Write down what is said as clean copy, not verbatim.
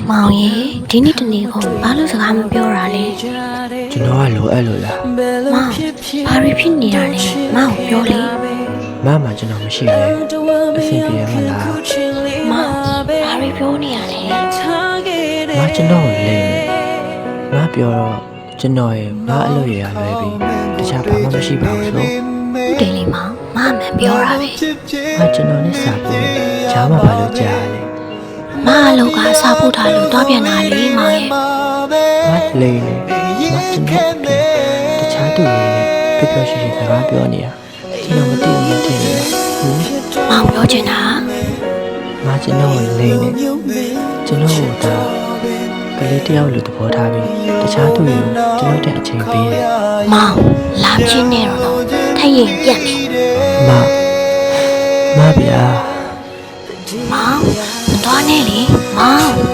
မောင်ရေဒီနေ့တနေ့ကိုဘာလို့စကားမပြောတာလဲ ကျွန်တော်ကလိုအပ်လို့လား မောင်ဘာတွေဖြစ်နေတာလဲမောင်ပြောလေ မမကျွန်တော်မရှိလေအဆင်ပြေမလား မောင်ဘာတွေပြောနေရလဲ မကျွန်တော်ကိုလိမ့်နေမပြောတော့ကျွန်တော်ရဲ့မအလုပ်ရရလွယ်ပြီးတခြားဘာမှမရှိပါဘူးဆို ဟုတ်တယ်လေမောင်မမှန်ပြောတာပဲ မကျွန်တော်နဲ့စာပို့ဂျားမပါလို့ကြားရလေ မအလောက်ကစားဖို့ထားလို့တွားပြန်လာလေမောင်ရဲ့ မလိမ့်နေမကျွန်တော်အပြင်တခြားသူတွေနဲ့ပြောပြောရှိရှိစကားပြောနေတာကျွန်တော်မသိဘူးထင်နေလား မောင်ပြောချင်တာ မကျွန်တော်ကိုလိမ့်နေကျွန်တော်ကိုဒါကလေးတယောက်လိုသဘောထားပြီးတခြားသူတွေကိုကျွန်တော်တဲ့အချိန်ပေးတယ် မောင်လာချင်းနေတော့နော်ထပ်ရင်ပြတ်မယ် မဗျာ မောင်မတွားနဲ့လေမောင်